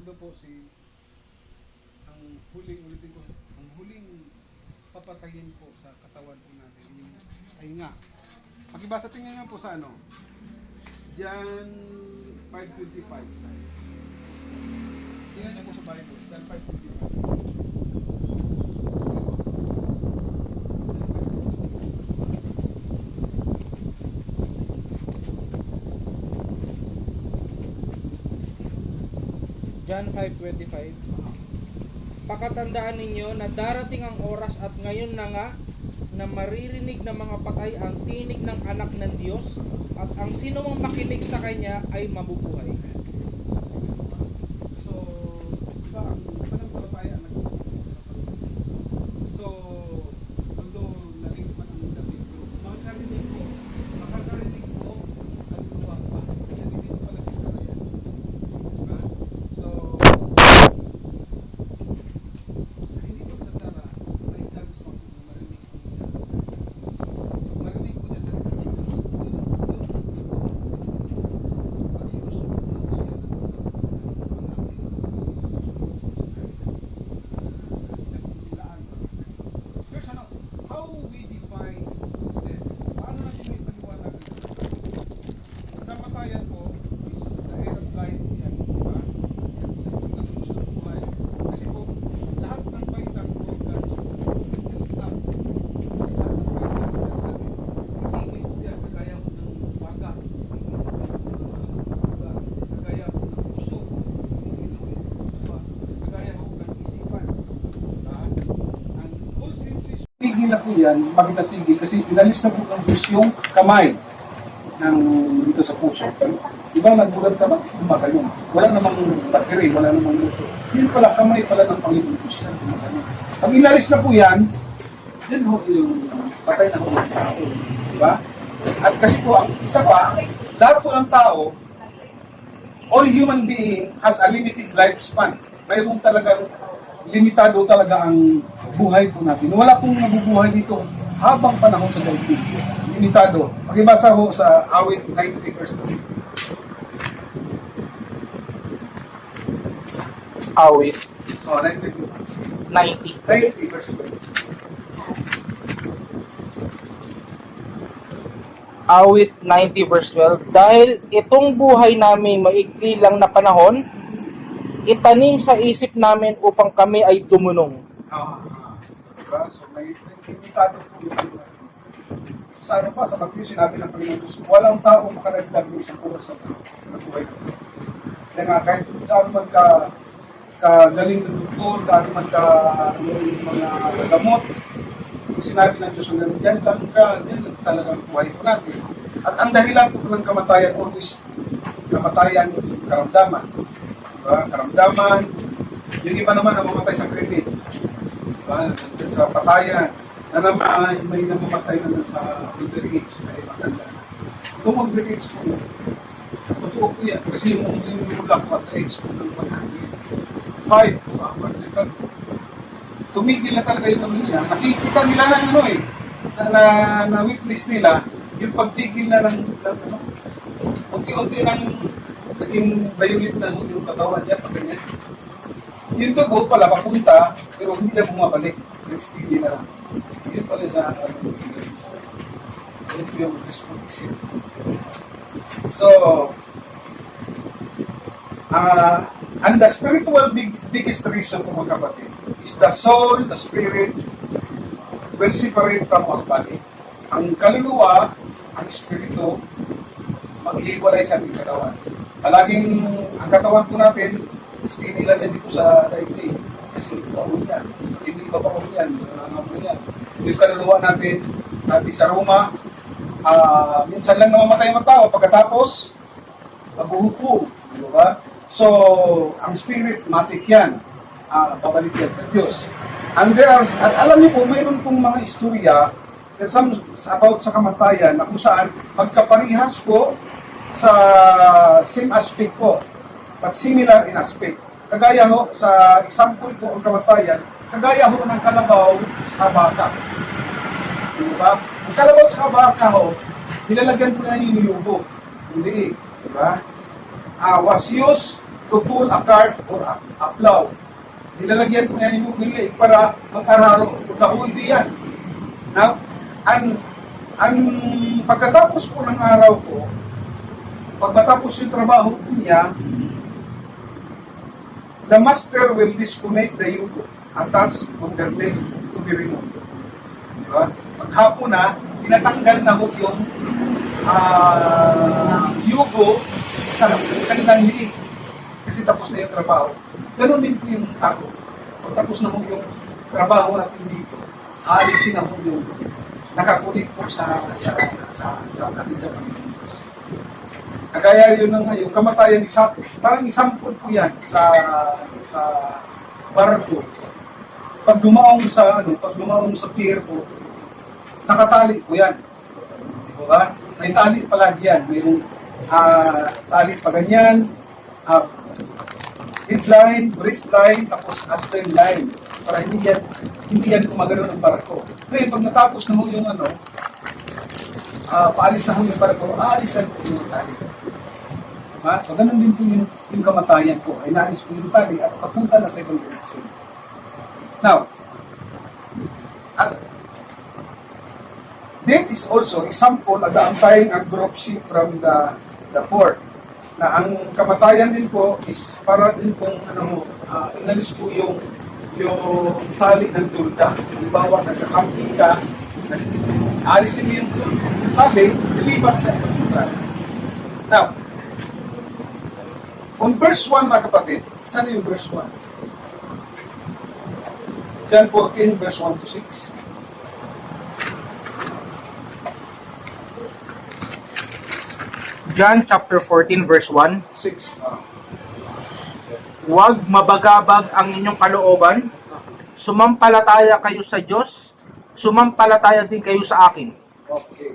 mundo po ang ulitin ko, ang huling papatayin po sa katawan po natin yung tainga. Pakibasa tingnan nga po sa John 5:25. Tingnan niyo po sa Bible, John 5:25. John 5:25. Pakatandaan ninyo na darating ang oras at ngayon na nga na maririnig ng mga patay ang tinig ng anak ng Diyos at ang sino mang makinig sa kanya ay mabubuhay. So, diba, ang pananampalataya so, although naging man ang dating pero makakarinig ko kaluluwa pa kasi dito pala si Saraya. Diba? So, hindi ko sa Sara may chance mo kung marinig ko niya. Pag marinig ko niya sa kanya, pag sinusunod ko siya how we define death? Paano natin may paliwanag? Ang kamatayan po is the end of life yan, di ba? Tapos ng buhay. Kasi po, lahat ng vitang organs will stop. Lahat ng vitang organs natin, itigil po yan, kagaya po ng baga, kagaya po ng puso, kagaya po ng isipan. Ang all senses tigil na po yan, bakit natigil? Kasi inalis na po ng Diyos yung kamay ng dito sa puso. Di ba nagbulag ka ba? Gumagano. Wala namang battery, wala namang luto. Yun pala, kamay pala ng Panginoon Diyos yan. Gumagano. Pag inalis na po yan, yun ho yung patay na ho ng tao. Di ba? At kasi po, ang isa pa, lahat po ng tao, all human being has a limited lifespan. Mayroong talagang limitado talaga ang buhay po natin. Wala pong mabubuhay dito habang panahon sa daigdig. Limitado. Pakibasa ho sa awit 90 verse 2. Awit 90 verse 2. Awit 90 verse 12. Dahil itong buhay namin maikli lang na panahon, itanim sa isip namin upang kami ay dumunong. Diba? So may limitado po yung sa pa, sa pag sinabi ng Panginoon Diyos, walang tao makaragdag ng isang oras sa buhay. Kaya nga, kahit saan man kagaling ng doktor, saan man mga gamot, sinabi ng Diyos, yan talagang buhay po natin. At ang dahilan po ng kamatayan, always kamatayan, karamdaman. Diba? Karamdaman, yung iba naman ang mamatay sa kritik. Diba? Sa patayan, na naman may namamatay naman sa underage na matanda. Kung mag-underage po, totoo po yan. Kasi yung ulang underage po ng pag-underage. 5, tumigil na talaga yung ano niya. Nakikita nila na witness nila, yung pagtigil na ng unti-unti ng naging violet na yung katawan niya, pag ganyan. Yung dugo pala, papunta, pero hindi na bumabalik. Next TV na lang. Yun pala sa ito yung responsive. So, and the spiritual biggest reason po mga kapatid is the soul, the spirit will separate from our body. Ang kaluluwa, ang espiritu, maghiwalay sa ating katawan. Palaging ang katawan po natin, skinny lang yan dito sa daigdig. Kasi baon yan. Hindi ba baon yan? Yan. Yung kaluluwa natin, sabi sa Roma, minsan lang namamatay ang tao. Pagkatapos, mabuhupo. Diba? So, ang spirit, matik yan. Babalik yan sa Diyos. And there are, at alam niyo po, mayroon pong mga istorya about sa kamatayan na kung saan magkaparihas po sa same aspect po, but similar in aspect. Kagaya ho, sa example po ang kamatayan, kagaya ho ng kalabaw sa baka. Diba? Ang kalabaw sa baka ho, nilalagyan po na yung niyubo. Hindi, diba? Was used to pull a cart or a plow. Nilalagyan ko yan yung fili para mag-araro. Kahuldi yan. Now, ang pagkatapos po ng araw ko, pag matapos yung trabaho niya, the master will disconnect the yoke attached on their leg to be removed. Diba? Paghapon na, tinatanggal na ho yung yugo sa kanilang liig. Kasi tapos na yung trabaho. Ganon din po yung ako. Pag tapos na ho yung trabaho natin dito, aalisin na ho yung nakakulit po sa atin sa Panginoon. Kagaya yun ng yung kamatayan, parang isampol po yan sa barko. Pag dumaong sa pier po, nakatali po yan. Diba? May tali palagi yan. Mayroong tali pa ganyan, headline, wristline, tapos astern line. Para hindi yan gumagano ng barko. Ngayon, pag natapos na mo yung paalis na mo yung barko, aalisan po yung tali. Diba? So, ganun din po yung kamatayan po. Ay naalis po yung tali at papunta na sa ibang direksyon. Now, that is also example at the untying a group ship from the port. Na ang kamatayan din po is para din pong inalis po yung tali ng tulda. Halimbawa, nagkakamping ka, alisin mo yung tali, dilipat sa tulda. Now, on verse 1 mga kapatid, saan yung verse 1? John 14, verse 1 to 6. John chapter 14 verse 1. 6. Huwag mabagabag ang inyong kalooban. Sumampalataya kayo sa Diyos. Sumampalataya din kayo sa akin. Okay.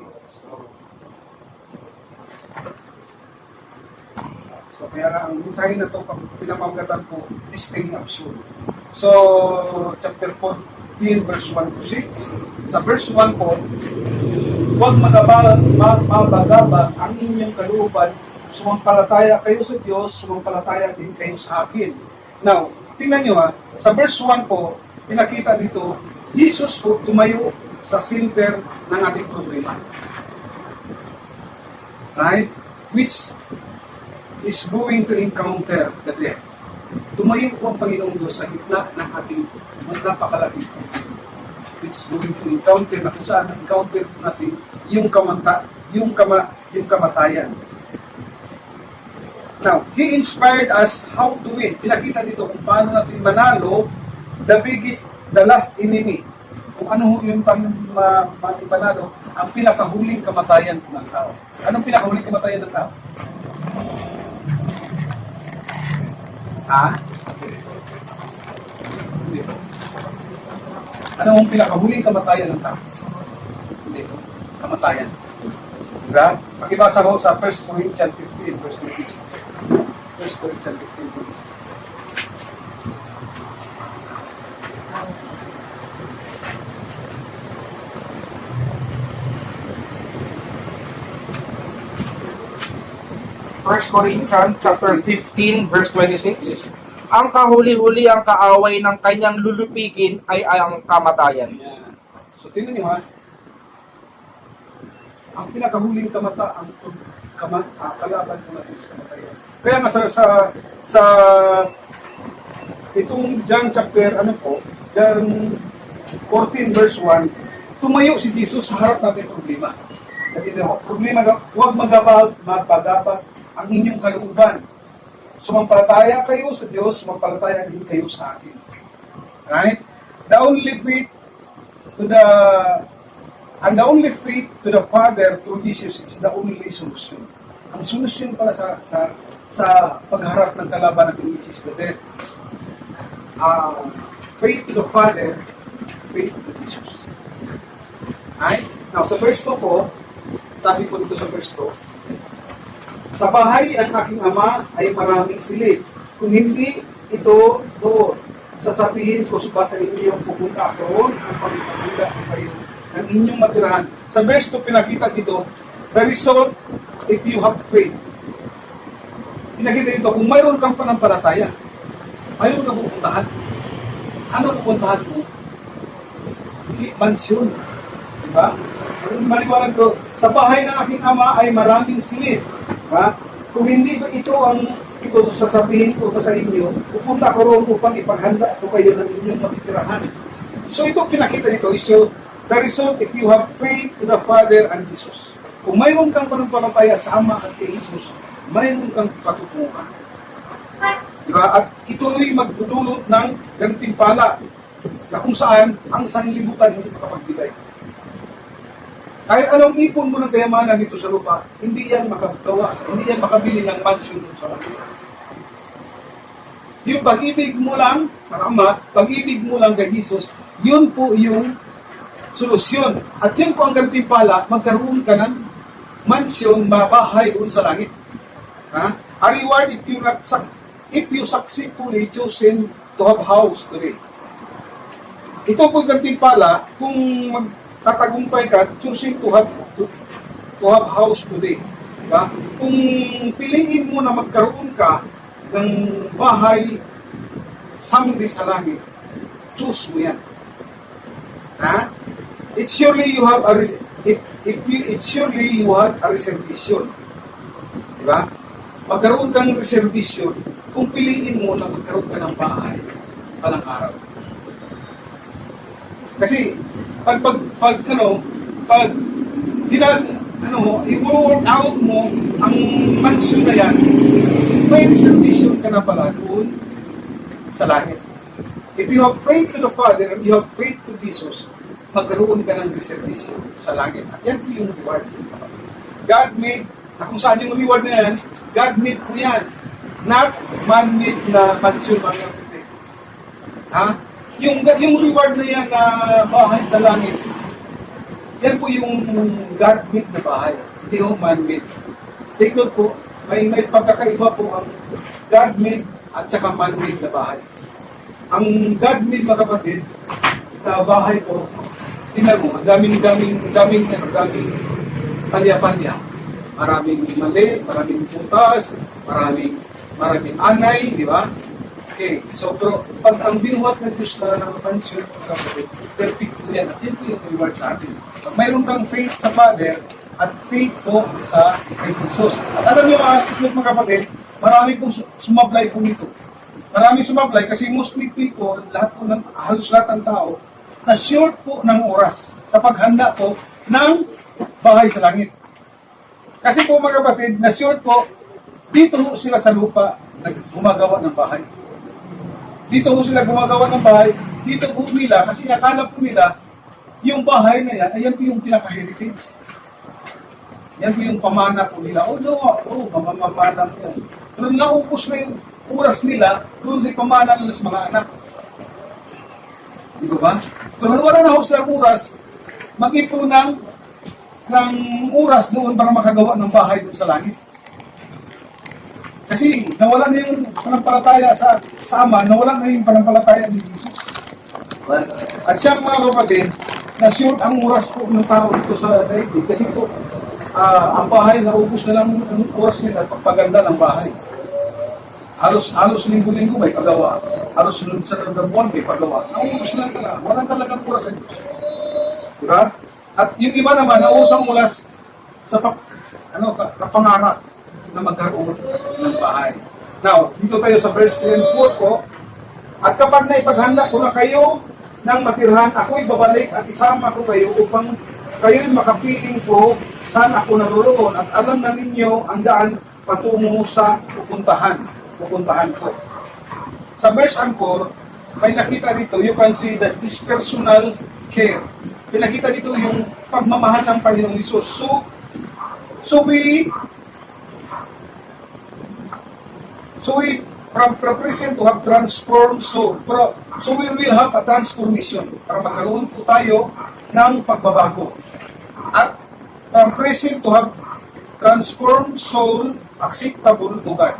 So kaya ang mensahe na ito, pinamagatan po, distinct absurd. So, chapter 14, verse 1 to 6. Sa verse 1 po, huwag mabagabag ang inyong kalooban, sumampalataya kayo sa Diyos, sumampalataya din kayo sa akin. Now, tingnan nyo sa verse 1 po, pinakita dito, Jesus po tumayo sa center ng ating problema. Right? Which is going to encounter the death. Tumayo po ang Panginoong Diyos sa gitna ng ating napakalaki. It's going to encounter na kung saan encounter natin yung kamatayan. Now, He inspired us how to win. Pinakita dito kung paano natin manalo the last enemy. Kung ano yung panalo, ang pinakahuling kamatayan ng tao. Anong pinakahuling kamatayan ng tao? Hindi. Ano ang pinakahuling kamatayan ng tao? Hindi. Kamatayan. Diba? Pakibasa mo sa 1 Corinthians 15, verse 26. 1 Corinthians 15, verse 26. First Corinthians chapter 15 verse 26. Ang kahuli-huli ang kaaway ng kanyang lulupigin ay ang kamatayan. Yan. So tingnan niyo ang pinakahuling kalaban ko natin sa kamatayan. Kaya nga sa itong John chapter John 14 verse 1, tumayo si Jesus sa harap natin problema. Problema na huwag magpagabag ang inyong kalooban. Sumampalataya kayo sa Diyos, sumampalataya din kayo sa akin. Right? The only faith to the Father through Jesus is the only solution. Ang solution pala sa pagharap ng kalaban natin, which is the death. Faith to the Father, faith to Jesus. Right? Now, sa verse 2 po, sabi ko dito sa verse 2, sa bahay ang aking ama ay maraming silid. Kung hindi ito doon, sasabihin ko sa inyo pupunta ako roon ang pagpapagula kayo ng inyong matirahan. Sa verse 2 pinakita dito, the result if you have faith. pinakita dito, kung mayroon kang panampalataya, mayroon kang pupuntahan. Ano pupuntahan mo? Mansyon. Diba? Maliwanag ko, sa bahay ng aking ama ay maraming silid. Diba? Kung hindi ba ito ang ito sasabihin ko sa inyo, pupunta ko roon upang ipaghanda ko kayo ng inyong matitirahan. So ito pinakita nito is the result if you have faith to the Father and Jesus. Kung mayroon kang panampalataya sa Ama at kay Jesus, mayroon kang patutungan. Diba? At ito ay magdudulot ng gantimpala na kung saan ang sanlibutan hindi makapagbigay. Kahit anong ipon mo ng kayamanan dito sa lupa, hindi yan makagawa, hindi yan makabili ng mansion sa langit. Yung pag-ibig mo lang sa Ama, pag-ibig mo lang kay Jesus, yun po yung solusyon. At yun po ang gantimpala, magkaroon ka ng mansion, mabahay doon sa langit. Ha? A reward if you successfully chosen to have house today. Ito po yung gantimpala kung magtatagumpay ka, choosing to have house today. Diba? Kung piliin mo na magkaroon ka ng bahay someday sa langit, choose mo yan. Ha? It's surely you have a reservation. Diba? Magkaroon ka ng reservation kung piliin mo na magkaroon ka ng bahay palang araw. Kasi pag i-work out mo ang mansion na yan, may reservation ka na pala doon sa langit. If you have faith to the Father and you have faith to Jesus, magkaroon ka ng reservation sa langit. At yan po yung reward. God made, kung saan yung reward na yan, God made po yan. Not man-made na mansion mga kapatid. Ha? Yung reward na yan na bahay sa langit, yan po yung God-made na bahay. Hindi yung man-made. Take note po, may pagkakaiba po ang God-made at saka man-made na bahay. Ang God-made mga kapatid, sa bahay po, tingnan mo, daming palya-palya. Maraming mali, maraming putas, maraming anay, di ba? Okay, so pero pag ang binuhat na Diyos na napansin ko sa kapatid, perfect po yan. At yun po yung reward sa atin. Pag mayroon kang faith sa Father at faith po sa kay Jesus. At alam niyo mga kapatid, marami pong sumablay po nito. Maraming sumablay kasi mostly people, halos lahat ng tao, na short po ng oras sa paghanda po ng bahay sa langit. Kasi po mga kapatid, na short po, dito sila sa lupa gumagawa ng bahay. Dito po sila gumagawa ng bahay, dito po nila, kasi akala po nila, yung bahay na yan, ayan po yung pinaka-heritage. Yan po yung pamana po nila. Mamamana po yan. Pero naupos na yung oras nila doon sa pamana nila sa mga anak. Di ba? Pero wala na ho sa oras, mag-ipon ng oras doon para makagawa ng bahay doon sa langit. Kasi nawala na yung panampalataya sa Ama, nawala na yung panampalataya ni Jesus. At siya mga kapatid, na-short ang oras po ng tao dito sa daigdig. Kasi po, ang bahay, naubos na lang ang oras nila at pagpaganda ng bahay. Halos linggo-linggo may pagawa. Halos sunod sa buwan may pagawa. Naubos na talaga. Walang talagang oras sa Diyos. Diba? At yung iba naman, nausang oras sa kapangarap na magkaroon ng bahay. Now, dito tayo sa verse 3 and 4 po. At kapag naipaghanda ko na kayo ng matirhan, ako'y babalik at isama ko kayo upang kayo'y makapiling ko saan ako naroroon at alam na ninyo ang daan patungo sa pupuntahan ko. Sa verse 4, may nakita dito, you can see that this personal care. Pinakita dito yung pagmamahal ng Panginoong Isus. So we present to have transformed so we will have a transformation para magkaroon po tayo ng pagbabago. At from present to have transformed soul acceptable to God.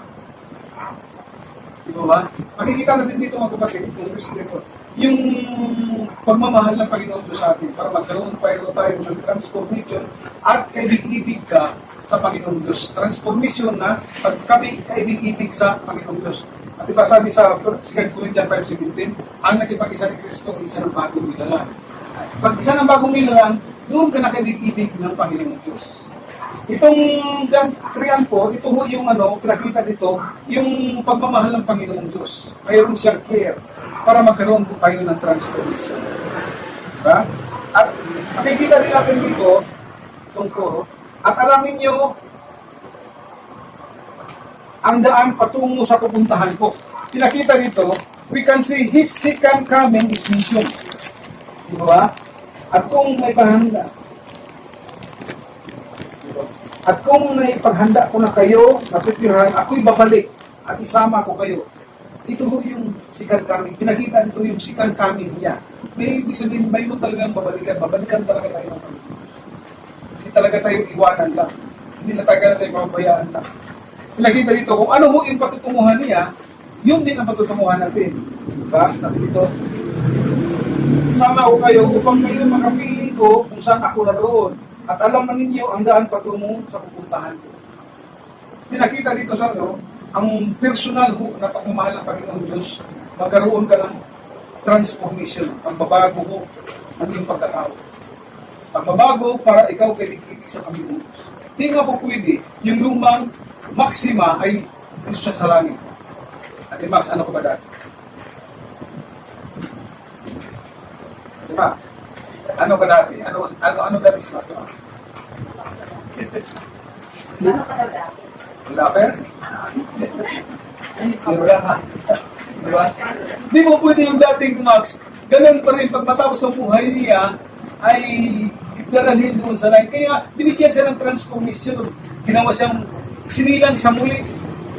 Diba ba? Makikita natin dito mga kapatid, yung pagmamahal ng Panginoon sa atin para magkaroon tayo ng transformation at kaibig-ibig ka sa Panginoong Diyos. Transformation na pag kami kaibig-ibig sa Panginoong Diyos. At diba sabi sa 2 Corinthians 5:17, ang nakipag-isa ni Kristo ay isa ng bagong nilalang. Pag isa ng bagong nilalang, doon ka nakaibig-ibig ng Panginoong Diyos. Itong John 3 po, ito ho yung pinakita dito, yung pagmamahal ng Panginoong Diyos. Mayroon siyang care para magkaroon po tayo ng transformation. Diba? At makikita rin natin dito, itong puro, at alamin nyo, ang daan patungo sa pupuntahan ko. Pinakita dito, we can see His second coming is mission. Diba? At kung may paghanda, at kung naipaghanda ko na kayo, natitirahan, ako'y babalik at isama ko kayo. Ito ho yung second coming. Pinakita dito yung second coming niya. May ibig sabihin, mayroon talagang babalikan talaga tayo ng Panginoon. Hindi talaga tayo iwanan lang. Hindi na talaga tayo mabayaan lang. Pinakita dito, kung ano ho yung patutunguhan niya, yun din ang patutunguhan natin. Diba? Sabi dito, sama ko kayo upang kayo makapiling ko kung saan ako naroon. At alam na ninyo ang daan patungo sa pupuntahan ko. Pinakita dito sa ang personal ho na pagmamahal ng Panginoong Diyos, magkaroon ka ng transformation, pagbabago ho ng iyong pagkatao. Pagbabago para ikaw kailigig sa Panginoong Diyos. Hindi nga po pwede, yung lumang maxima ay dito sa langit. At Max, ano ko ba dati? Max, ano ka dati? Ano dati si Max? Wala pa yan? Wala ka. Diba? Di mo pwede yung dating Max. Ganun pa rin, pag matapos ang buhay niya, ay daralhin doon sa langit. Kaya binigyan siya ng transformation. Ginawa siyang sinilang siya muli.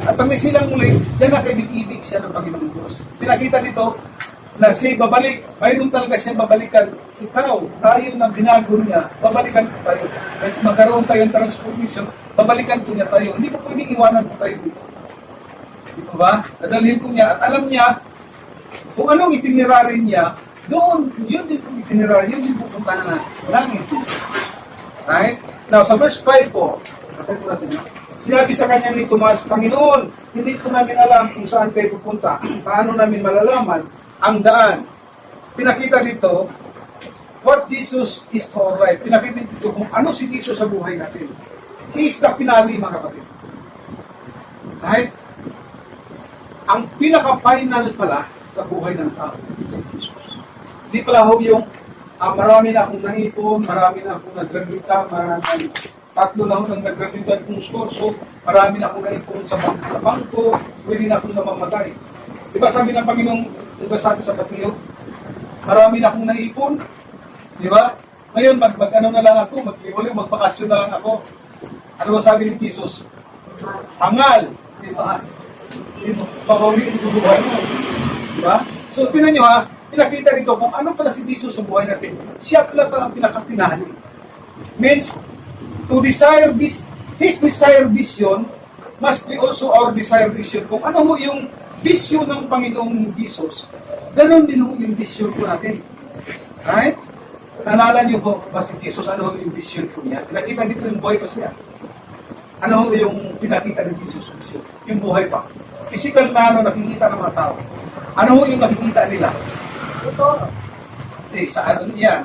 At pag nasilang muli, yan na kaibig-ibig siya ng Panginoong Diyos. Pinakita dito na siya babalik. Mayroon talaga siya babalikan. Ikaw, tayo na binago niya, babalikan ko tayo. At magkaroon tayong transformation, babalikan ko niya tayo. Hindi ko pwedeng iwanan ko tayo dito. Dito ba? Dadalhin ko niya at alam niya kung anong itinerary niya, doon, yun din kung itinerary, yun din pupunta na langit. Right? Now, sa verse 5 po, kasi po natin, sinabi sa kanya ni Tomas, Panginoon, hindi ko namin alam kung saan kayo pupunta. Paano namin malalaman ang daan? Pinakita dito, what Jesus is for life. Pinakita dito kung ano si Jesus sa buhay natin. He is the pinali, mga kapatid. Right? Ang pinaka-final pala sa buhay ng tao. Hindi pala ho yung marami na akong naipon, marami na akong nag-graduate, marami tatlo na akong nag-graduate kong kurso, marami na akong naipon sa bangko, pwede na akong namamatay. Diba sabi ng Panginoong, diba sabi sa Mateo, marami na akong naipon, diba? Ngayon, mag-ano na lang ako, magbakasyon na lang ako. Ano ba sabi ni Jesus? Hangal, diba? Pagawin ito buhay mo. Diba? So, tinan nyo ha, pinakita dito kung ano pala si Jesus sa buhay natin. Siya pala ang pinakapinali. Means, to desire this, His desire vision must be also our desire vision. Kung ano mo yung vision ng Panginoong Jesus, ganoon din ho yung vision ko natin. Right? Nalala niyo po ba si Jesus, ano ho yung vision ko niya? Pinakita dito yung buhay pa siya. Ano ho yung pinakita ni Jesus vision? Yung buhay pa. Physical na nakikita ng mga tao. Ano ho yung nakikita nila? Ito. Sa ano yan?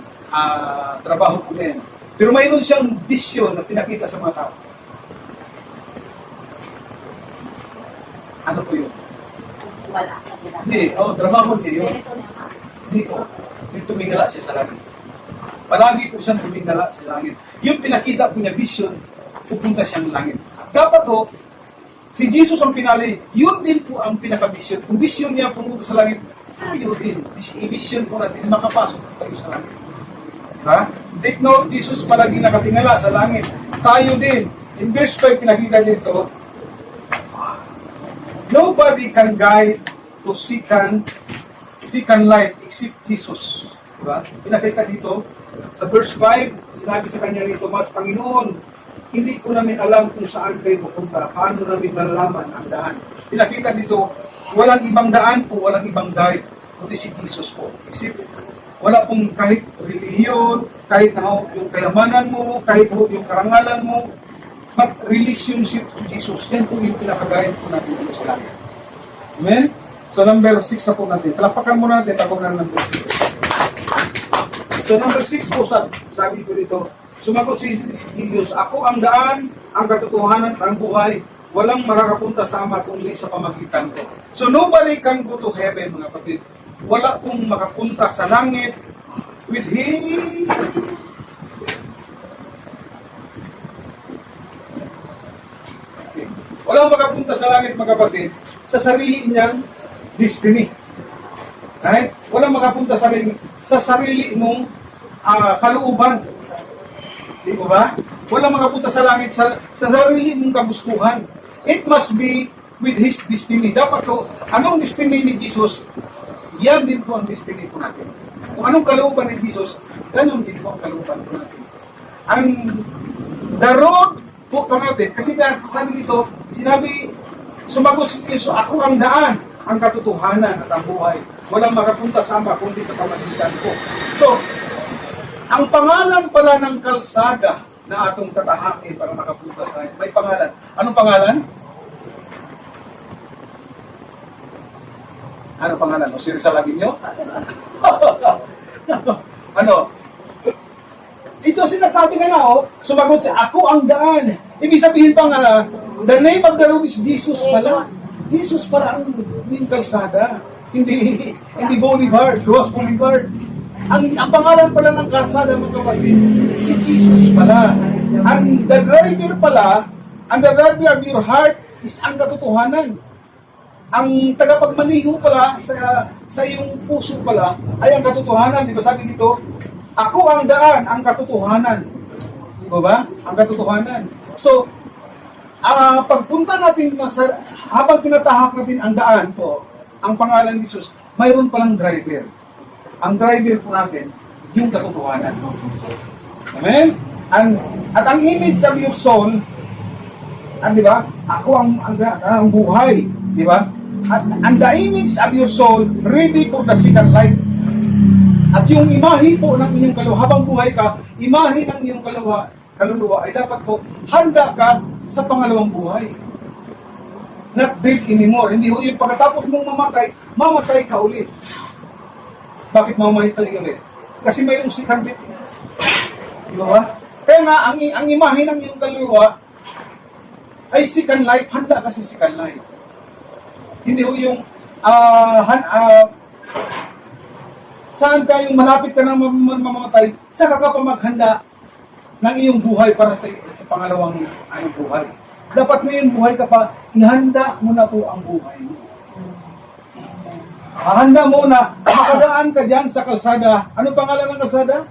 Trabaho ko din. Pero mayroon siyang vision na pinakita sa mga tao. Ano po yun? Wala. Hindi. Trabaho niya yun. Hindi po. Yung tumingala siya sa langit. Palagi po siyang tumingala sa langit. Yung pinakita po niya vision, pupunta siyang langit. Dapat ho, si Jesus ang pinali, yun din po ang pinaka-vision. Kung vision niya pumunta sa langit, tayo din. I-vision po natin, makapasok tayo sa langit. Ha? Take note, Jesus palagi nakatingala sa langit. Tayo din. In verse 5, pinakita dito, nobody can guide to second life except Jesus. Diba? Pinakita dito, sa verse 5, sinabi sa kanya ni Tomas, Panginoon, hindi ko namin alam kung saan kayo pupunta. Paano namin malalaman ang daan? Pinakita dito, walang ibang daan po, walang ibang guide, kundi si Jesus po. Isip, wala pong kahit relihiyon, kahit na yung kayamanan mo, kahit yung karangalan mo, but relationship to Jesus. Yan po yung pinakagayad po natin dito sa langit. Amen? So number 6 na po natin. Talapakan mo natin, tapos na number 6. So number 6 po, sabi ko dito, sumagot si Diyos, ako ang daan, ang katotohanan, ang buhay. Walang makakapunta sa Ama kundi sa pamagitan ko. So nobody can go to heaven, mga kapatid. Wala pong makapunta sa langit with Him. Okay. Walang makapunta sa langit, mga kapatid, sa sarili niyang destiny. Right? Walang makapunta sa sarili mong kalooban. Di ba? Walang makapunta sa langit sa sarili mong kagustuhan. It must be with His destiny. Dapat to, anong destiny ni Jesus, yan din po ang destiny po natin. Kung anong kalooban ni Jesus, ganun din po ang kalooban po natin. Ang the road po natin, kasi sabi dito, sinabi, sumagot si Jesus, ako ang daan, ang katotohanan at ang buhay. Walang makapunta sa Ama kundi sa pamagitan ko. So, ang pangalan pala ng kalsada na atong tatahakin para makapunta sa kanya, may pangalan. Anong pangalan? Anong pangalan? O sino sa lagi nyo? Ano? Ito sinasabi na nga, sumagot siya, ako ang daan. Ibig sabihin pa nga, the name of the road is Jesus pala. Jesus pala ang kalsada. Hindi Boulevard, Ross Boulevard. Ang pangalan pala ng kalsada, mga kapatid, si Jesus pala. Ang the driver pala, ang the driver of your heart is ang katotohanan. Ang tagapagmaniho pala sa iyong puso pala ay ang katotohanan. Di ba sabi dito, ako ang daan, ang katotohanan. Di ba? Ang katotohanan. So, pagpunta natin, habang tinatahak natin ang daan po, ang pangalan ni Jesus, mayroon palang driver. Ang driver po natin, yung katotohanan. Amen? At ang image of your soul, di ba? Ako ang buhay. Di ba? And the image of your soul, ready for the second life. At yung imahe po ng inyong kaluluwa, habang buhay ka, imahe ng inyong kaluluwa ay dapat po, handa ka sa pangalawang buhay. Not dead anymore. Hindi ho yung pagkatapos mong mamatay ka ulit. Bakit mamamatay ulit? Kasi mayroong second death. Di ba? Kaya nga, ang imahe ng iyong kaluluwa ay second life, handa ka sa second life. Hindi ho yung saan ka yung malapit ka na mamamatay, tsaka ka pa maghanda ng iyong buhay para sa pangalawang buhay. Dapat ngayon buhay ka pa, ihanda mo na po ang buhay mo. Handa mo na, makadaan ka dyan sa kalsada. Ano pangalan ng kalsada?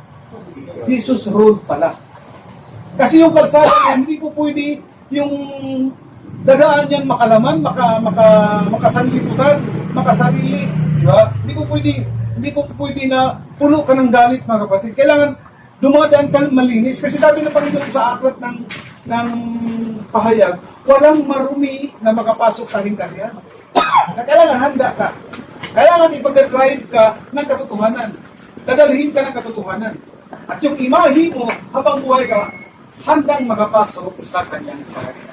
Jesus Road pala. Kasi yung kalsada yan, hindi po pwede yung dadaan yan makalaman, makasanlibutan, makasarili. Di ba? Hindi po pwede na puno ka ng galit, mga kapatid. Kailangan dumadaan ka malinis. Kasi sabi ng Panginoon sa aklat ng pahayag, walang marumi na makapasok sa hinggaryan. Kailangan handa ka. Kailangan ipag-drive ka ng katotohanan. Dadalhin ka ng katotohanan. At yung imahe mo, habang buhay ka, handang makapasok sa kanyang kaharian.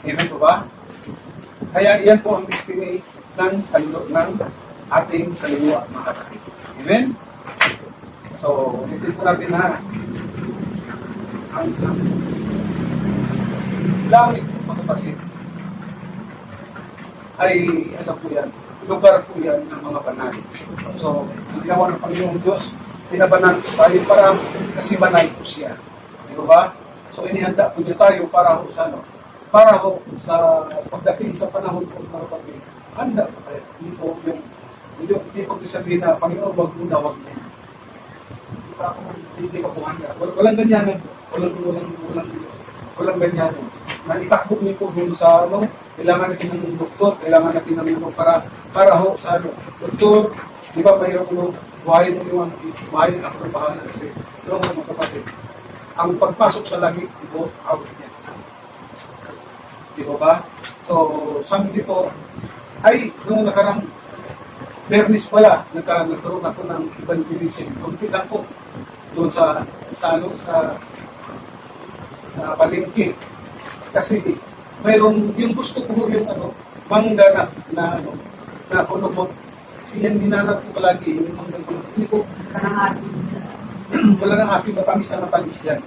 Amen po ba? Kaya iyan po ang destiny ng ating kaluluwa, mga kapatid. Amen? So, ulitin po natin na ang langit, mga kapatid, ay ano po yan, lugar po yan ng mga banal. So, ang ginawa ng Panginoong Diyos, pinabanal po tayo para kasi banal po siya. Di ba? So, inihanda po niya tayo para ho sa para ho sa pagdating sa panahon po, mga kapatid, handa po tayo. Hindi po sabihin na, Panginoon, wag muna, wag muna. Hindi pa po handa. Walang ganyanan po. Walang ganyanan. Na itakbo niyo po dun sa kailangan natin ng doktor, kailangan natin ng para ho sa doktor, di ba mayroon po buhay ng ako bahala sa pero mga kapatid, ang pagpasok sa langit, di po, out niya. Di ba? So, sabi dito, ay, nung nakarang Bernis pala, nagkaroon ako ng evangelism. Kunti lang po doon sa palengke. Kasi mayroon, yung gusto ko yung mangga na kulubot. Kasi yan dinanap ko palagi, yung mangga kulubot. Hindi ko, wala nang asim, matamis na matamis yan.